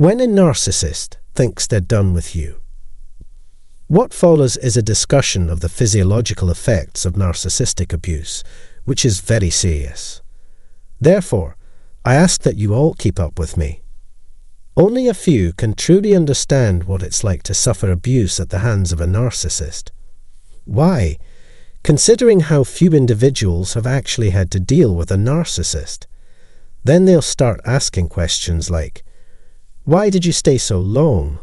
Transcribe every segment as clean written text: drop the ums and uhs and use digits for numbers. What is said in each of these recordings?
When a narcissist thinks they're done with you. What follows is a discussion of the physiological effects of narcissistic abuse, which is very serious. Therefore, I ask that you all keep up with me. Only a few can truly understand what it's like to suffer abuse at the hands of a narcissist. Why? Considering how few individuals have actually had to deal with a narcissist. Then they'll start asking questions like, why did you stay so long?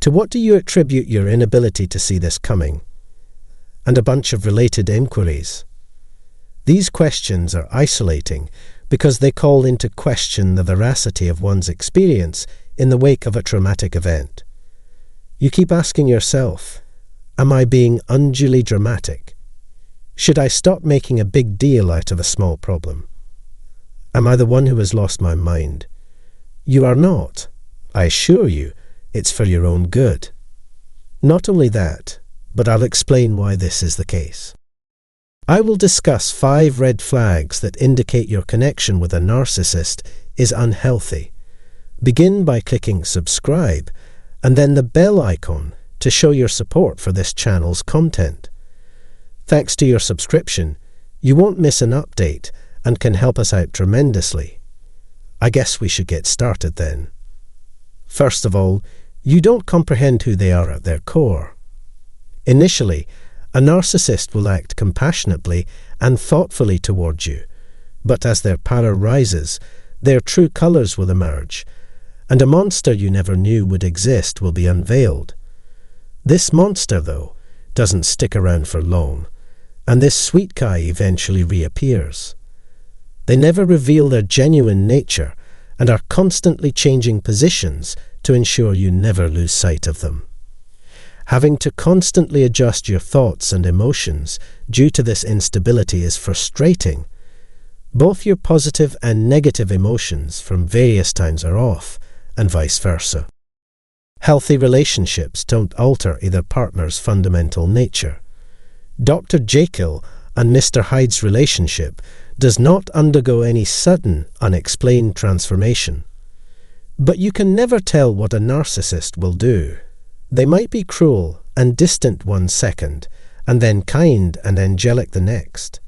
To what do you attribute your inability to see this coming? And a bunch of related inquiries. These questions are isolating because they call into question the veracity of one's experience in the wake of a traumatic event. You keep asking yourself, am I being unduly dramatic? Should I stop making a big deal out of a small problem? Am I the one who has lost my mind? You are not. I assure you, it's for your own good. Not only that, but I'll explain why this is the case. I will discuss 5 red flags that indicate your connection with a narcissist is unhealthy. Begin by clicking subscribe and then the bell icon to show your support for this channel's content. Thanks to your subscription, you won't miss an update and can help us out tremendously. I guess we should get started then. First of all, you don't comprehend who they are at their core. Initially, a narcissist will act compassionately and thoughtfully towards you, but as their power rises, their true colours will emerge, and a monster you never knew would exist will be unveiled. This monster, though, doesn't stick around for long, and this sweet guy eventually reappears. They never reveal their genuine nature and are constantly changing positions to ensure you never lose sight of them. Having to constantly adjust your thoughts and emotions due to this instability is frustrating. Both your positive and negative emotions from various times are off, and vice versa. Healthy relationships don't alter either partner's fundamental nature. Dr. Jekyll and Mr. Hyde's relationship does not undergo any sudden, unexplained transformation. But you can never tell what a narcissist will do. They might be cruel and distant one second, and then kind and angelic the next.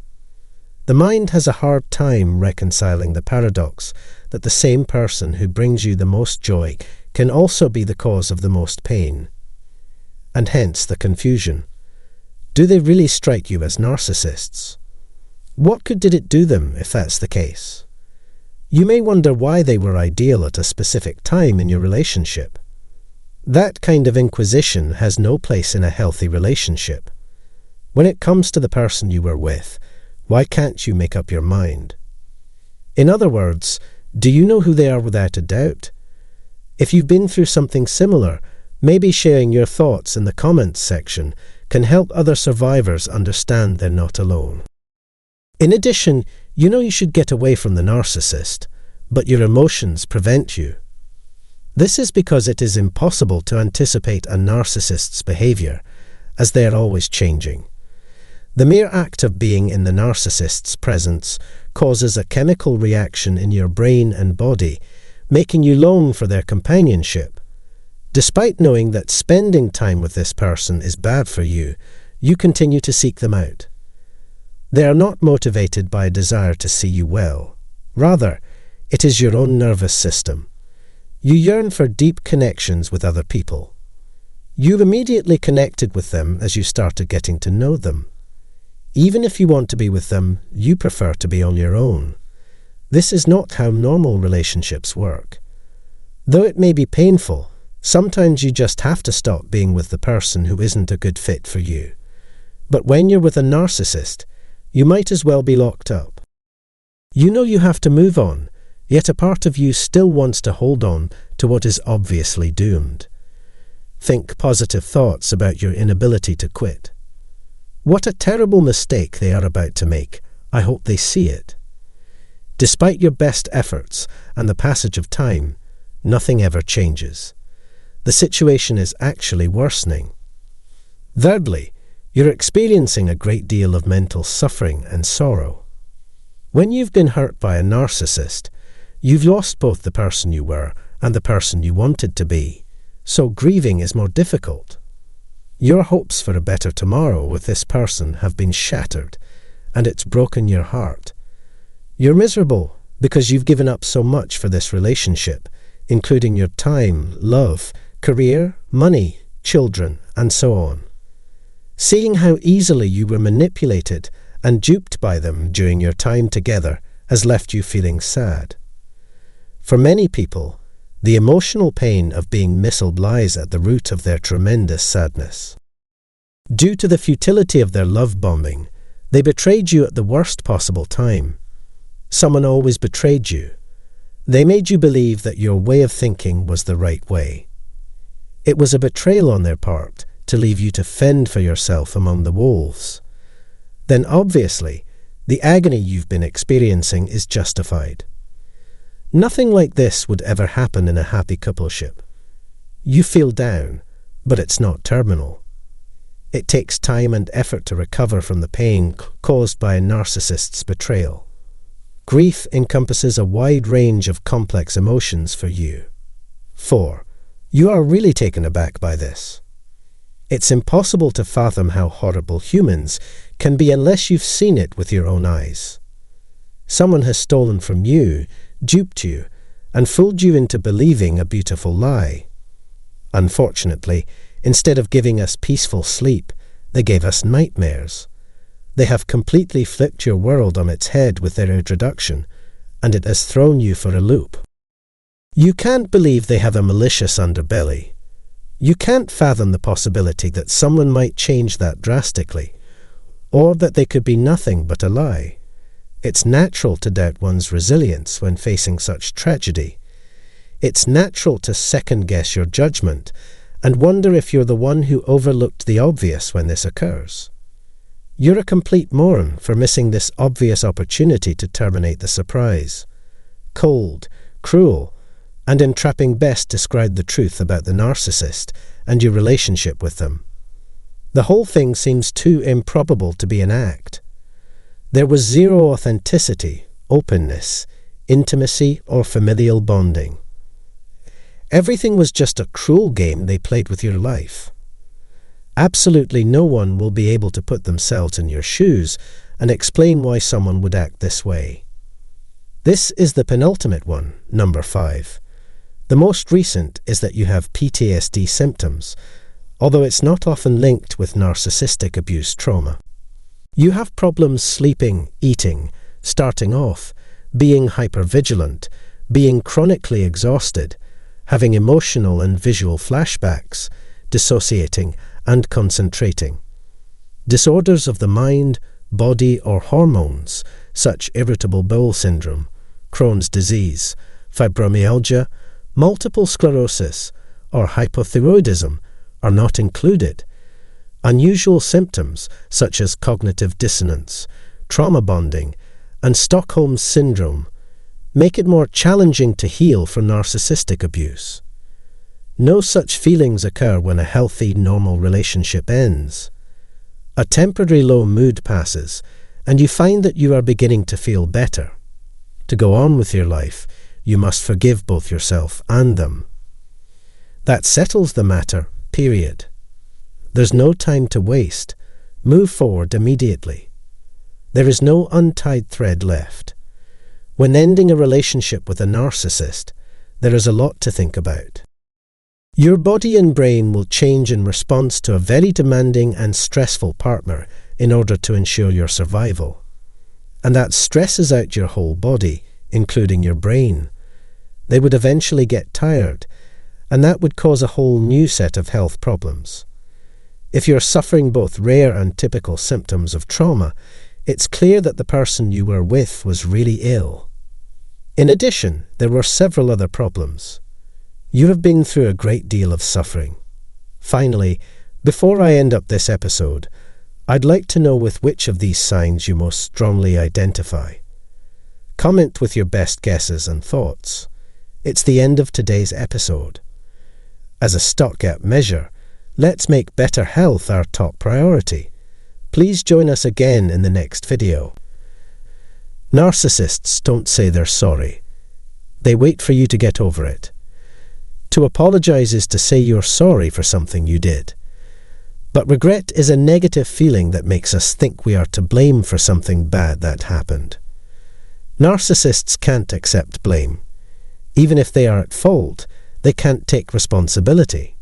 The mind has a hard time reconciling the paradox that the same person who brings you the most joy can also be the cause of the most pain. And hence the confusion. Do they really strike you as narcissists? What good did it do them if that's the case? You may wonder why they were ideal at a specific time in your relationship. That kind of inquisition has no place in a healthy relationship. When it comes to the person you were with, why can't you make up your mind? In other words, do you know who they are without a doubt? If you've been through something similar, maybe sharing your thoughts in the comments section can help other survivors understand they're not alone. In addition, you know you should get away from the narcissist, but your emotions prevent you. This is because it is impossible to anticipate a narcissist's behaviour, as they are always changing. The mere act of being in the narcissist's presence causes a chemical reaction in your brain and body, making you long for their companionship. Despite knowing that spending time with this person is bad for you, you continue to seek them out. They are not motivated by a desire to see you well. Rather, it is your own nervous system. You yearn for deep connections with other people. You immediately connected with them as you started getting to know them. Even if you want to be with them, you prefer to be on your own. This is not how normal relationships work. Though it may be painful, sometimes you just have to stop being with the person who isn't a good fit for you. But when you're with a narcissist, you might as well be locked up. You know you have to move on, yet a part of you still wants to hold on to what is obviously doomed. Think positive thoughts about your inability to quit. What a terrible mistake they are about to make. I hope they see it. Despite your best efforts and the passage of time, nothing ever changes. The situation is actually worsening. Thirdly, you're experiencing a great deal of mental suffering and sorrow. When you've been hurt by a narcissist, you've lost both the person you were and the person you wanted to be, so grieving is more difficult. Your hopes for a better tomorrow with this person have been shattered, and it's broken your heart. You're miserable because you've given up so much for this relationship, including your time, love, career, money, children, and so on. Seeing how easily you were manipulated and duped by them during your time together has left you feeling sad. For many people, the emotional pain of being misled lies at the root of their tremendous sadness. Due to the futility of their love bombing, they betrayed you at the worst possible time. Someone always betrayed you. They made you believe that your way of thinking was the right way. It was a betrayal on their part to leave you to fend for yourself among the wolves. Then obviously, the agony you've been experiencing is justified. Nothing like this would ever happen in a happy coupleship. You feel down, but it's not terminal. It takes time and effort to recover from the pain caused by a narcissist's betrayal. Grief encompasses a wide range of complex emotions for you. 4. You are really taken aback by this. It's impossible to fathom how horrible humans can be unless you've seen it with your own eyes. Someone has stolen from you, duped you, and fooled you into believing a beautiful lie. Unfortunately, instead of giving us peaceful sleep, they gave us nightmares. They have completely flipped your world on its head with their introduction, and it has thrown you for a loop. You can't believe they have a malicious underbelly. You can't fathom the possibility that someone might change that drastically, or that they could be nothing but a lie. It's natural to doubt one's resilience when facing such tragedy. It's natural to second-guess your judgment and wonder if you're the one who overlooked the obvious when this occurs. You're a complete moron for missing this obvious opportunity to terminate the surprise. Cold, cruel, and entrapping best describe the truth about the narcissist and your relationship with them. The whole thing seems too improbable to be an act. There was zero authenticity, openness, intimacy, or familial bonding. Everything was just a cruel game they played with your life. Absolutely no one will be able to put themselves in your shoes and explain why someone would act this way. This is the penultimate one, number 5. The most recent is that you have PTSD symptoms, although it's not often linked with narcissistic abuse trauma. You have problems sleeping, eating, starting off, being hypervigilant, being chronically exhausted, having emotional and visual flashbacks, dissociating, and concentrating. Disorders of the mind, body, or hormones, such irritable bowel syndrome, Crohn's disease, fibromyalgia, multiple sclerosis, or hypothyroidism are not included. Unusual symptoms such as cognitive dissonance, trauma bonding, and Stockholm syndrome make it more challenging to heal from narcissistic abuse. No such feelings occur when a healthy, normal relationship ends. A temporary low mood passes, and you find that you are beginning to feel better. To go on with your life, you must forgive both yourself and them. That settles the matter, period. There's no time to waste. Move forward immediately. There is no untied thread left. When ending a relationship with a narcissist, there is a lot to think about. Your body and brain will change in response to a very demanding and stressful partner in order to ensure your survival. And that stresses out your whole body, including your brain. They would eventually get tired, and that would cause a whole new set of health problems. If you're suffering both rare and typical symptoms of trauma, it's clear that the person you were with was really ill. In addition, there were several other problems. You have been through a great deal of suffering. Finally, before I end up this episode, I'd like to know with which of these signs you most strongly identify. Comment with your best guesses and thoughts. It's the end of today's episode. As a stopgap measure, let's make better health our top priority. Please join us again in the next video. Narcissists don't say they're sorry. They wait for you to get over it. To apologize is to say you're sorry for something you did. But regret is a negative feeling that makes us think we are to blame for something bad that happened. Narcissists can't accept blame. Even if they are at fault, they can't take responsibility.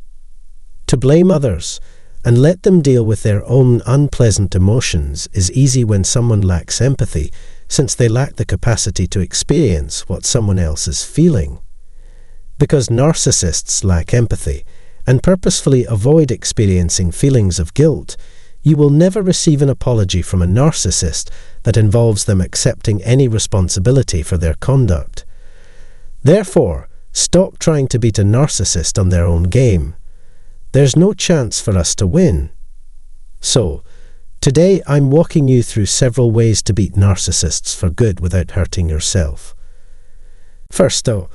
To blame others and let them deal with their own unpleasant emotions is easy when someone lacks empathy, since they lack the capacity to experience what someone else is feeling. Because narcissists lack empathy and purposefully avoid experiencing feelings of guilt, you will never receive an apology from a narcissist that involves them accepting any responsibility for their conduct. Therefore, stop trying to beat a narcissist on their own game. There's no chance for us to win. So, today I'm walking you through several ways to beat narcissists for good without hurting yourself. First though,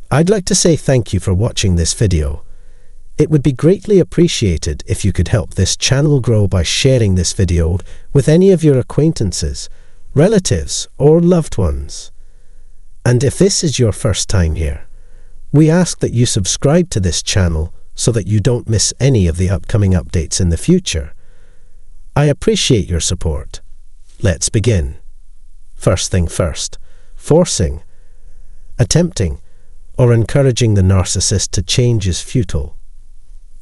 I'd like to say thank you for watching this video. It would be greatly appreciated if you could help this channel grow by sharing this video with any of your acquaintances, relatives, or loved ones. And if this is your first time here, we ask that you subscribe to this channel so that you don't miss any of the upcoming updates in the future. I appreciate your support. Let's begin. First thing first, forcing, attempting, or encouraging the narcissist to change is futile.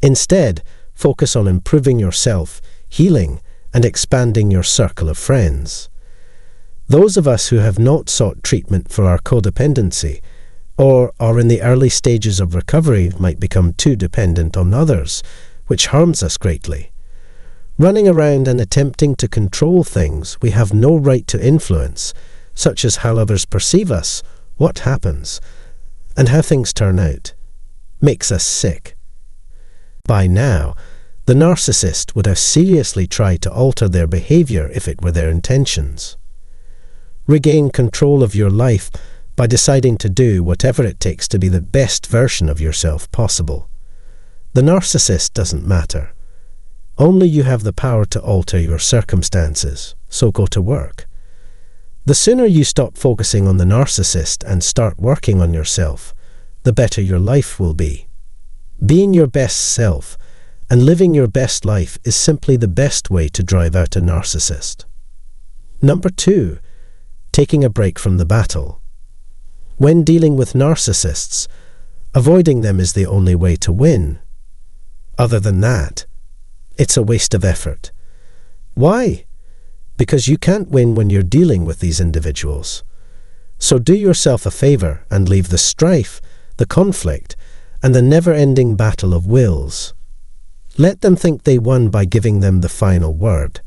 Instead, focus on improving yourself, healing, and expanding your circle of friends. Those of us who have not sought treatment for our codependency or are in the early stages of recovery might become too dependent on others, which harms us greatly. Running around and attempting to control things we have no right to influence, such as how others perceive us, what happens, and how things turn out, makes us sick. By now, the narcissist would have seriously tried to alter their behavior if it were their intentions. Regain control of your life by deciding to do whatever it takes to be the best version of yourself possible. The narcissist doesn't matter. Only you have the power to alter your circumstances, so go to work. The sooner you stop focusing on the narcissist and start working on yourself, the better your life will be. Being your best self and living your best life is simply the best way to drive out a narcissist. Number 2, taking a break from the battle. When dealing with narcissists, avoiding them is the only way to win. Other than that, it's a waste of effort. Why? Because you can't win when you're dealing with these individuals. So do yourself a favor and leave the strife, the conflict, and the never-ending battle of wills. Let them think they won by giving them the final word.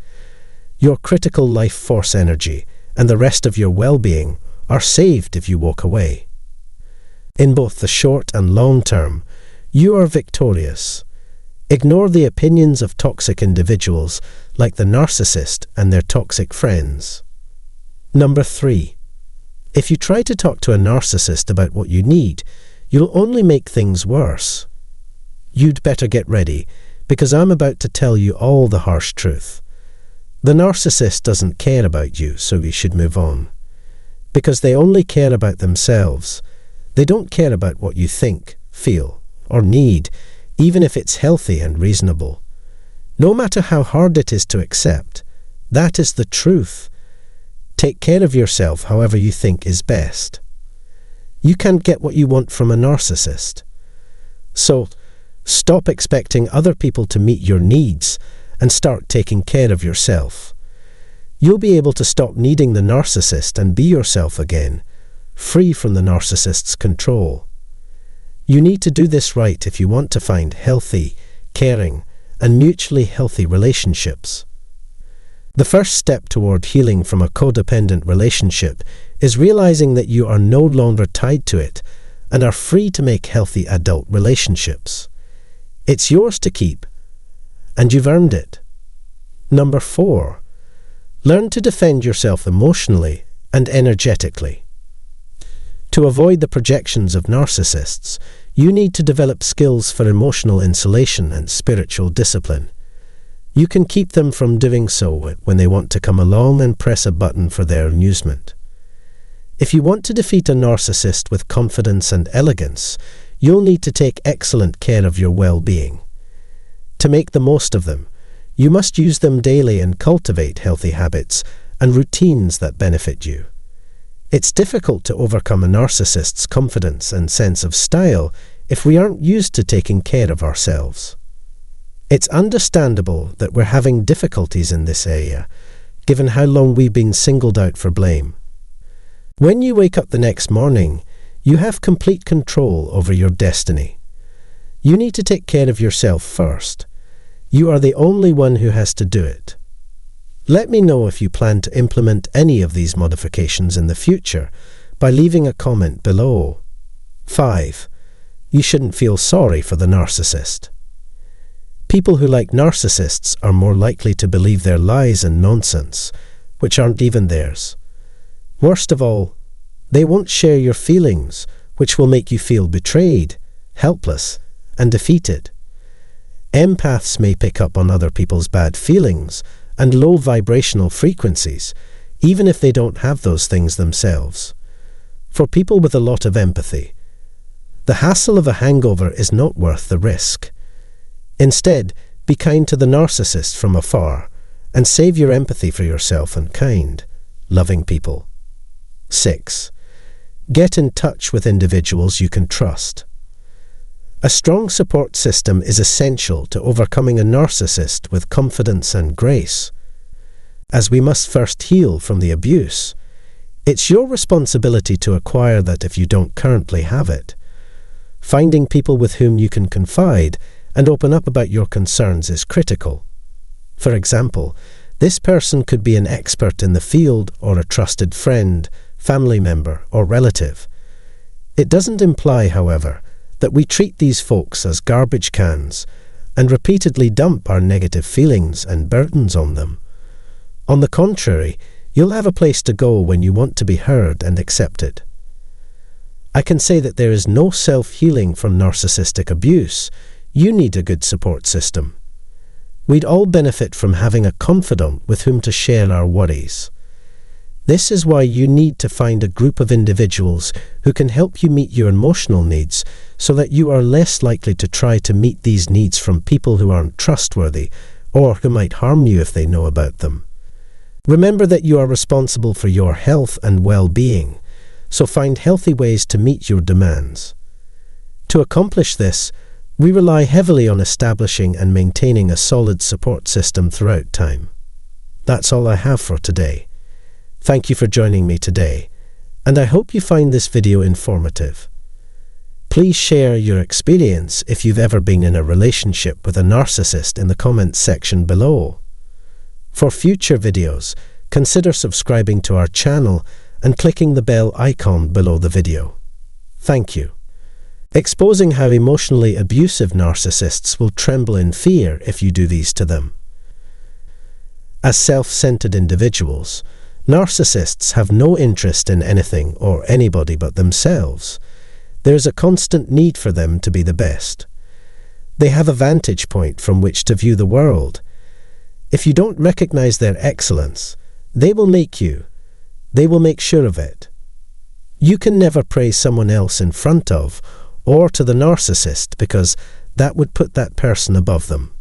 Your critical life force energy and the rest of your well-being are saved if you walk away. In both the short and long term, you are victorious. Ignore the opinions of toxic individuals like the narcissist and their toxic friends. Number 3. If you try to talk to a narcissist about what you need, you'll only make things worse. You'd better get ready, because I'm about to tell you all the harsh truth. The narcissist doesn't care about you, so you should move on. Because they only care about themselves. They don't care about what you think, feel, or need, even if it's healthy and reasonable. No matter how hard it is to accept, that is the truth. Take care of yourself however you think is best. You can't get what you want from a narcissist. So, stop expecting other people to meet your needs and start taking care of yourself. You'll be able to stop needing the narcissist and be yourself again, free from the narcissist's control. You need to do this right if you want to find healthy, caring, and mutually healthy relationships. The first step toward healing from a codependent relationship is realizing that you are no longer tied to it and are free to make healthy adult relationships. It's yours to keep, and you've earned it. Number 4. Learn to defend yourself emotionally and energetically. To avoid the projections of narcissists, you need to develop skills for emotional insulation and spiritual discipline. You can keep them from doing so when they want to come along and press a button for their amusement. If you want to defeat a narcissist with confidence and elegance, you'll need to take excellent care of your well-being. To make the most of them, you must use them daily and cultivate healthy habits and routines that benefit you. It's difficult to overcome a narcissist's confidence and sense of style if we aren't used to taking care of ourselves. It's understandable that we're having difficulties in this area, given how long we've been singled out for blame. When you wake up the next morning, you have complete control over your destiny. You need to take care of yourself first. You are the only one who has to do it. Let me know if you plan to implement any of these modifications in the future by leaving a comment below. 5. You shouldn't feel sorry for the narcissist. People who like narcissists are more likely to believe their lies and nonsense, which aren't even theirs. Worst of all, they won't share your feelings, which will make you feel betrayed, helpless, and defeated. Empaths may pick up on other people's bad feelings and low vibrational frequencies, even if they don't have those things themselves. For people with a lot of empathy, the hassle of a hangover is not worth the risk. Instead, be kind to the narcissist from afar and save your empathy for yourself and kind, loving people. 6. Get in touch with individuals you can trust. A strong support system is essential to overcoming a narcissist with confidence and grace. As we must first heal from the abuse, it's your responsibility to acquire that if you don't currently have it. Finding people with whom you can confide and open up about your concerns is critical. For example, this person could be an expert in the field or a trusted friend, family member, or relative. It doesn't imply, however, that we treat these folks as garbage cans and repeatedly dump our negative feelings and burdens on them. On the contrary, you'll have a place to go when you want to be heard and accepted. I can say that there is no self-healing from narcissistic abuse. You need a good support system. We'd all benefit from having a confidant with whom to share our worries. This is why you need to find a group of individuals who can help you meet your emotional needs so that you are less likely to try to meet these needs from people who aren't trustworthy or who might harm you if they know about them. Remember that you are responsible for your health and well-being, so find healthy ways to meet your demands. To accomplish this, we rely heavily on establishing and maintaining a solid support system throughout time. That's all I have for today. Thank you for joining me today, and I hope you find this video informative. Please share your experience if you've ever been in a relationship with a narcissist in the comments section below. For future videos, consider subscribing to our channel and clicking the bell icon below the video. Thank you. Exposing how emotionally abusive narcissists will tremble in fear if you do these to them. As self-centered individuals, narcissists have no interest in anything or anybody but themselves. There is a constant need for them to be the best. They have a vantage point from which to view the world. If you don't recognize their excellence, they will make you. They will make sure of it. You can never praise someone else in front of or to the narcissist because that would put that person above them.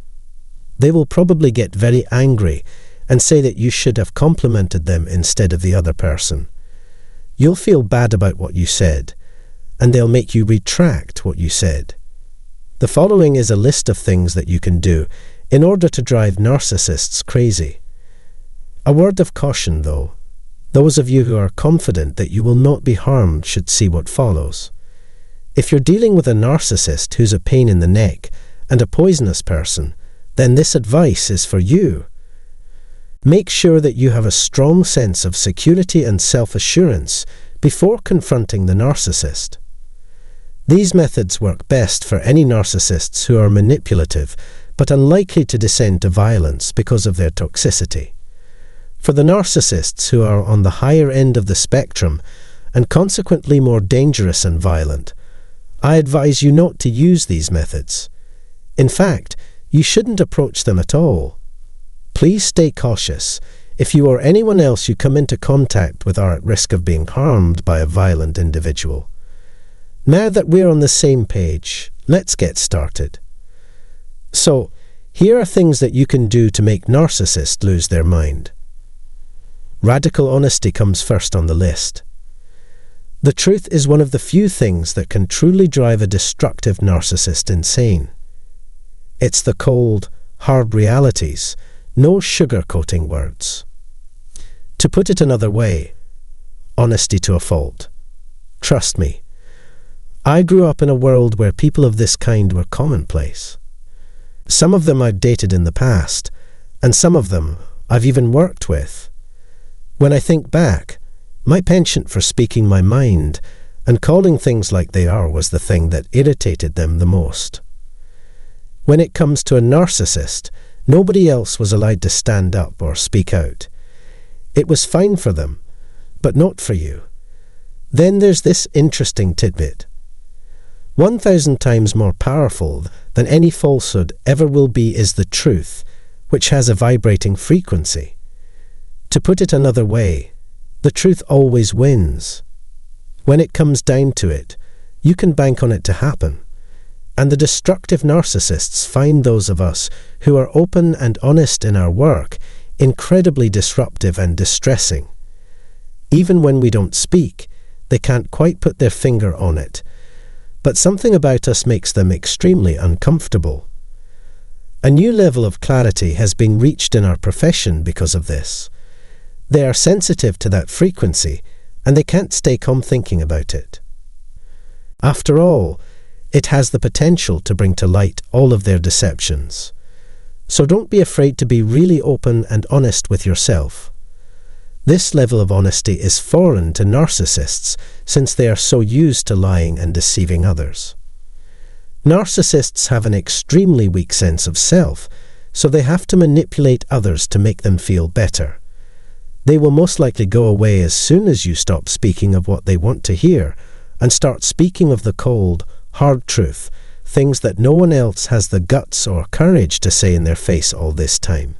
They will probably get very angry and say that you should have complimented them instead of the other person. You'll feel bad about what you said, and they'll make you retract what you said. The following is a list of things that you can do in order to drive narcissists crazy. A word of caution, though. Those of you who are confident that you will not be harmed should see what follows. If you're dealing with a narcissist who's a pain in the neck and a poisonous person, then this advice is for you. Make sure that you have a strong sense of security and self-assurance before confronting the narcissist. These methods work best for any narcissists who are manipulative but unlikely to descend to violence because of their toxicity. For the narcissists who are on the higher end of the spectrum and consequently more dangerous and violent, I advise you not to use these methods. In fact, you shouldn't approach them at all. Please stay cautious. If you or anyone else you come into contact with are at risk of being harmed by a violent individual. Now that we're on the same page, let's get started. So, here are things that you can do to make narcissists lose their mind. Radical honesty comes first on the list. The truth is one of the few things that can truly drive a destructive narcissist insane. It's the cold, hard realities, no sugarcoating words. To put it another way, honesty to a fault. Trust me, I grew up in a world where people of this kind were commonplace. Some of them I've dated in the past, and some of them I've even worked with. When I think back, my penchant for speaking my mind and calling things like they are was the thing that irritated them the most. When it comes to a narcissist, nobody else was allowed to stand up or speak out. It was fine for them, but not for you. Then there's this interesting tidbit. 1,000 times more powerful than any falsehood ever will be is the truth, which has a vibrating frequency. To put it another way, the truth always wins. When it comes down to it, you can bank on it to happen. And the destructive narcissists find those of us who are open and honest in our work incredibly disruptive and distressing. Even when we don't speak, they can't quite put their finger on it, but something about us makes them extremely uncomfortable. A new level of clarity has been reached in our profession because of this. They are sensitive to that frequency, and they can't stay calm thinking about it. After all, it has the potential to bring to light all of their deceptions. So don't be afraid to be really open and honest with yourself. This level of honesty is foreign to narcissists since they are so used to lying and deceiving others. Narcissists have an extremely weak sense of self, so they have to manipulate others to make them feel better. They will most likely go away as soon as you stop speaking of what they want to hear and start speaking of the cold, hard truth, things that no one else has the guts or courage to say in their face all this time.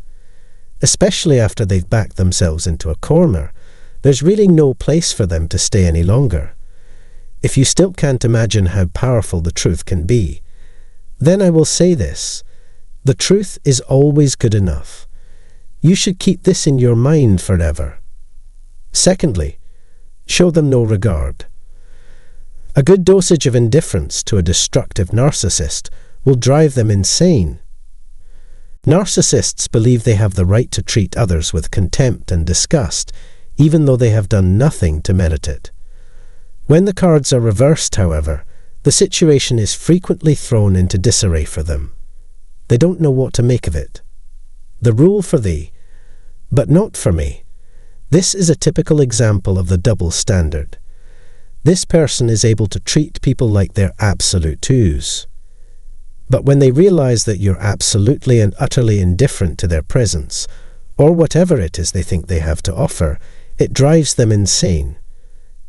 Especially after they've backed themselves into a corner, there's really no place for them to stay any longer. If you still can't imagine how powerful the truth can be, then I will say this: the truth is always good enough. You should keep this in your mind forever. Secondly, show them no regard. A good dosage of indifference to a destructive narcissist will drive them insane. Narcissists believe they have the right to treat others with contempt and disgust, even though they have done nothing to merit it. When the cards are reversed, however, the situation is frequently thrown into disarray for them. They don't know what to make of it. The rule for thee, but not for me. This is a typical example of the double standard. This person is able to treat people like they're absolute twos. But when they realize that you're absolutely and utterly indifferent to their presence, or whatever it is they think they have to offer, it drives them insane.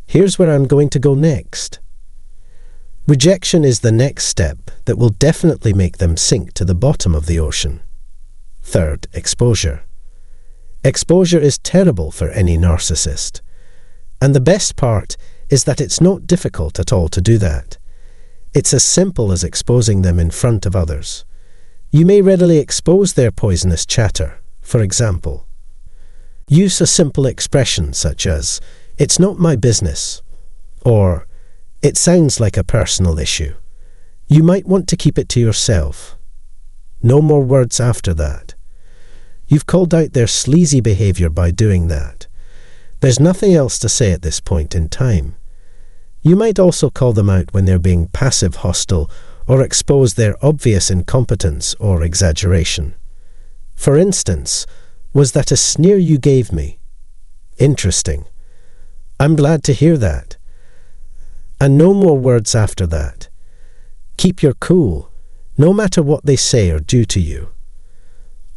Here's where I'm going to go next. Rejection is the next step that will definitely make them sink to the bottom of the ocean. Third, exposure. Exposure is terrible for any narcissist. And the best part is that it's not difficult at all to do that. It's as simple as exposing them in front of others. You may readily expose their poisonous chatter. For example, use a simple expression such as, "It's not my business," or "It sounds like a personal issue." You might want to keep it to yourself. No more words after that. You've called out their sleazy behavior by doing that. There's nothing else to say at this point in time. You might also call them out when they're being passive hostile or expose their obvious incompetence or exaggeration. For instance, "Was that a sneer you gave me?" Interesting. I'm glad to hear that. And no more words after that. Keep your cool, no matter what they say or do to you.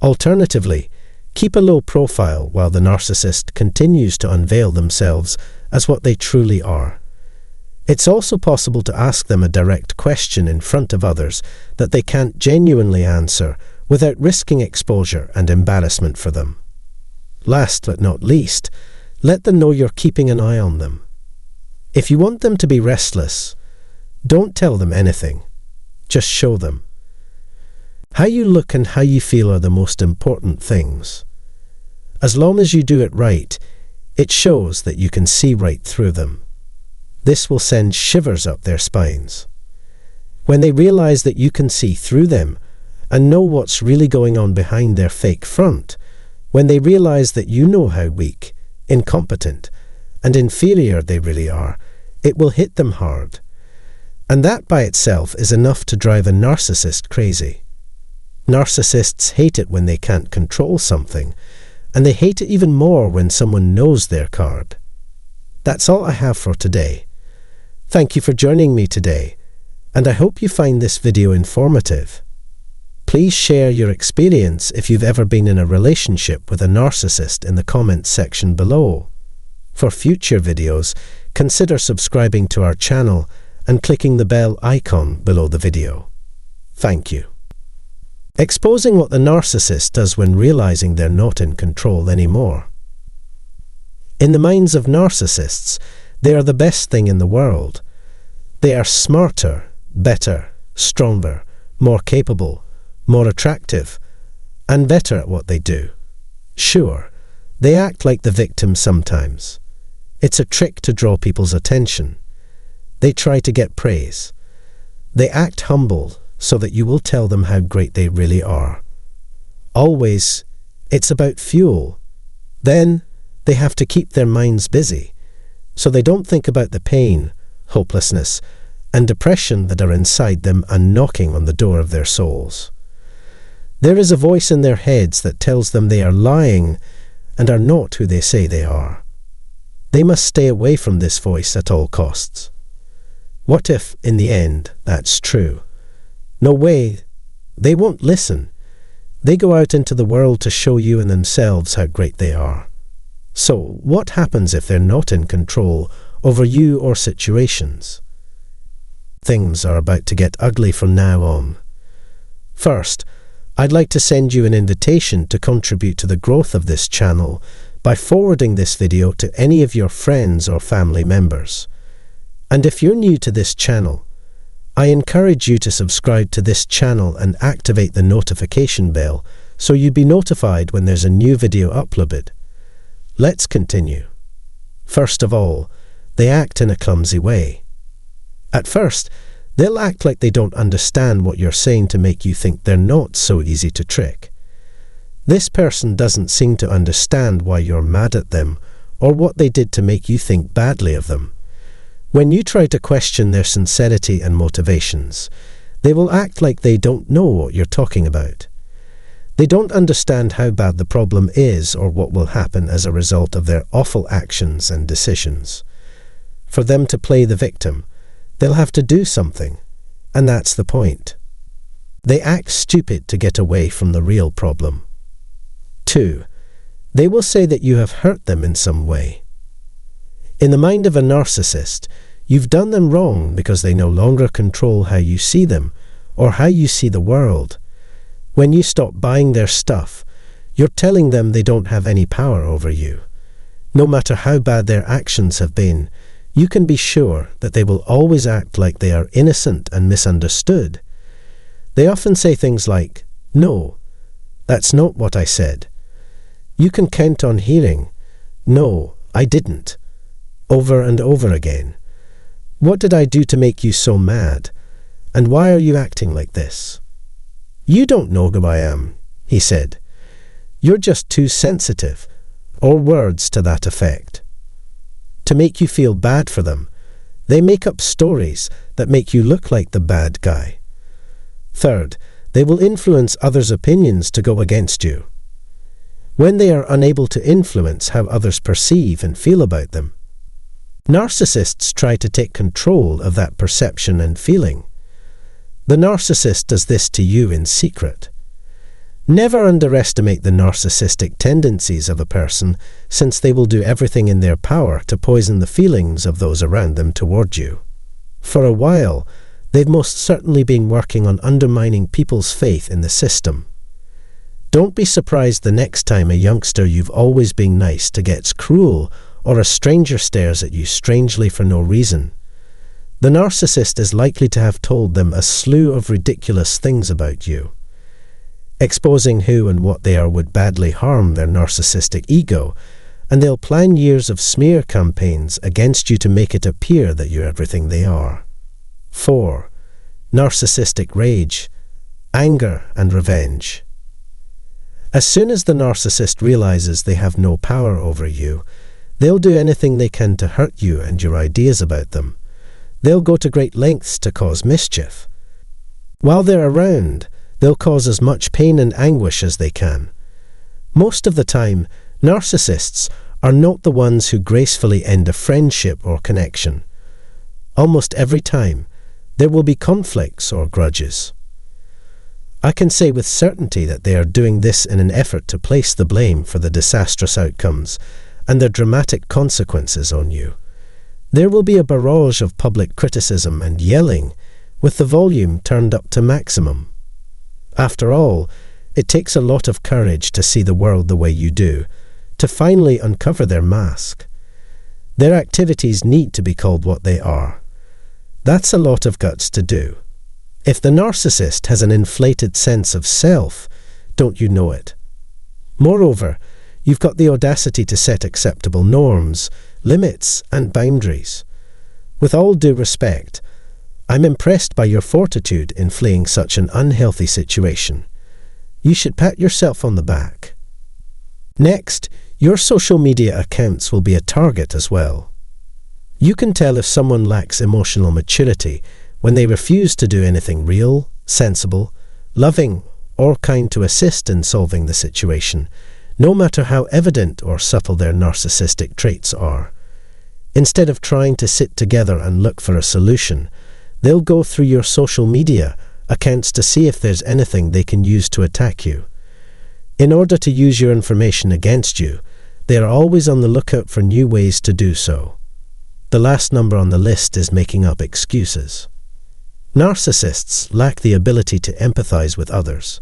Alternatively, keep a low profile while the narcissist continues to unveil themselves as what they truly are. It's also possible to ask them a direct question in front of others that they can't genuinely answer without risking exposure and embarrassment for them. Last but not least, let them know you're keeping an eye on them. If you want them to be restless, Don't tell them anything. Just show them. How you look and how you feel are the most important things. As long as you do it right, it shows that you can see right through them. This will send shivers up their spines. When they realize that you can see through them and know what's really going on behind their fake front, when they realize that you know how weak, incompetent, and inferior they really are, it will hit them hard. And that by itself is enough to drive a narcissist crazy. Narcissists hate it when they can't control something, and they hate it even more when someone knows their card. That's all I have for today. Thank you for joining me today, and I hope you find this video informative. Please share your experience if you've ever been in a relationship with a narcissist in the comments section below. For future videos, consider subscribing to our channel and clicking the bell icon below the video. Thank you. Exposing what the narcissist does when realizing they're not in control anymore. In the minds of narcissists, they are the best thing in the world. They are smarter, better, stronger, more capable, more attractive, and better at what they do. Sure, they act like the victim sometimes. It's a trick to draw people's attention. They try to get praise. They act humble so that you will tell them how great they really are. Always, it's about fuel. Then, they have to keep their minds busy, so they don't think about the pain, hopelessness, and depression that are inside them and knocking on the door of their souls. There is a voice in their heads that tells them they are lying and are not who they say they are. They must stay away from this voice at all costs. What if, in the end, that's true? No way. They won't listen. They go out into the world to show you and themselves how great they are. So, what happens if they're not in control over you or situations? Things are about to get ugly from now on. First, I'd like to send you an invitation to contribute to the growth of this channel by forwarding this video to any of your friends or family members. And if you're new to this channel, I encourage you to subscribe to this channel and activate the notification bell so you'll be notified when there's a new video uploaded. Let's continue. First of all, they act in a clumsy way. At first, they'll act like they don't understand what you're saying to make you think they're not so easy to trick. This person doesn't seem to understand why you're mad at them or what they did to make you think badly of them. When you try to question their sincerity and motivations, they will act like they don't know what you're talking about. They don't understand how bad the problem is or what will happen as a result of their awful actions and decisions. For them to play the victim, they'll have to do something, and that's the point. They act stupid to get away from the real problem. 2. They will say that you have hurt them in some way. In the mind of a narcissist, you've done them wrong because they no longer control how you see them or how you see the world. When you stop buying their stuff, you're telling them they don't have any power over you. No matter how bad their actions have been, you can be sure that they will always act like they are innocent and misunderstood. They often say things like, "No, that's not what I said." You can count on hearing, "No, I didn't," over and over again. "What did I do to make you so mad? And why are you acting like this?" "You don't know who I am," he said. "You're just too sensitive," or words to that effect. To make you feel bad for them, they make up stories that make you look like the bad guy. Third, they will influence others' opinions to go against you. When they are unable to influence how others perceive and feel about them, narcissists try to take control of that perception and feeling. The narcissist does this to you in secret. Never underestimate the narcissistic tendencies of a person, since they will do everything in their power to poison the feelings of those around them toward you. For a while, they've most certainly been working on undermining people's faith in the system. Don't be surprised the next time a youngster you've always been nice to gets cruel or a stranger stares at you strangely for no reason. The narcissist is likely to have told them a slew of ridiculous things about you. Exposing who and what they are would badly harm their narcissistic ego, and they'll plan years of smear campaigns against you to make it appear that you're everything they are. 4. Narcissistic rage, anger and revenge. As soon as the narcissist realizes they have no power over you, they'll do anything they can to hurt you and your ideas about them. They'll go to great lengths to cause mischief. While they're around, they'll cause as much pain and anguish as they can. Most of the time, narcissists are not the ones who gracefully end a friendship or connection. Almost every time, there will be conflicts or grudges. I can say with certainty that they are doing this in an effort to place the blame for the disastrous outcomes and their dramatic consequences on you. There will be a barrage of public criticism and yelling, with the volume turned up to maximum. After all, it takes a lot of courage to see the world the way you do, to finally uncover their mask. Their activities need to be called what they are. That's a lot of guts to do. If the narcissist has an inflated sense of self, don't you know it? Moreover, you've got the audacity to set acceptable norms, limits, and boundaries. With all due respect, I'm impressed by your fortitude in fleeing such an unhealthy situation. You should pat yourself on the back. Next, your social media accounts will be a target as well. You can tell if someone lacks emotional maturity when they refuse to do anything real, sensible, loving, or kind to assist in solving the situation, no matter how evident or subtle their narcissistic traits are. Instead of trying to sit together and look for a solution, they'll go through your social media accounts to see if there's anything they can use to attack you. In order to use your information against you, they are always on the lookout for new ways to do so. The last number on the list is making up excuses. Narcissists lack the ability to empathize with others.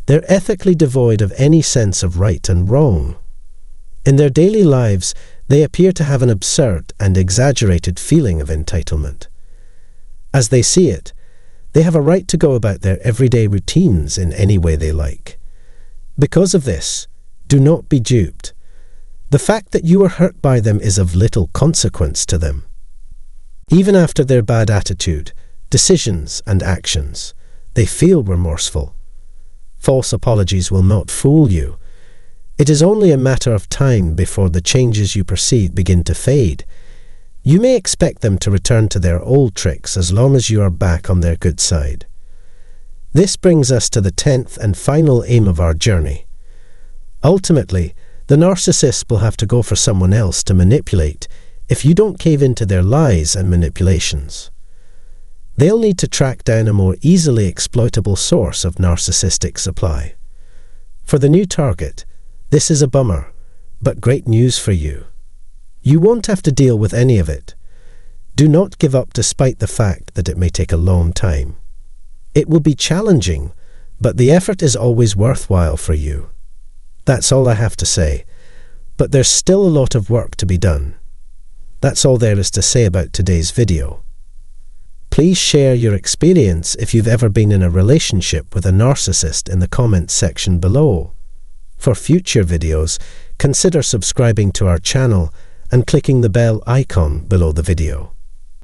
They're ethically devoid of any sense of right and wrong. In their daily lives, they appear to have an absurd and exaggerated feeling of entitlement. As they see it, they have a right to go about their everyday routines in any way they like. Because of this, do not be duped. The fact that you were hurt by them is of little consequence to them. Even after their bad attitude, decisions and actions, they feel remorseful. False apologies will not fool you. It is only a matter of time before the changes you perceive begin to fade. You may expect them to return to their old tricks as long as you are back on their good side. This brings us to the 10th and final aim of our journey. Ultimately, the narcissist will have to go for someone else to manipulate if you don't cave into their lies and manipulations. They'll need to track down a more easily exploitable source of narcissistic supply. For the new target, this is a bummer, but great news for you. You won't have to deal with any of it. Do not give up despite the fact that it may take a long time. It will be challenging, but the effort is always worthwhile for you. That's all I have to say, but there's still a lot of work to be done. That's all there is to say about today's video. Please share your experience if you've ever been in a relationship with a narcissist in the comments section below. For future videos, consider subscribing to our channel and clicking the bell icon below the video.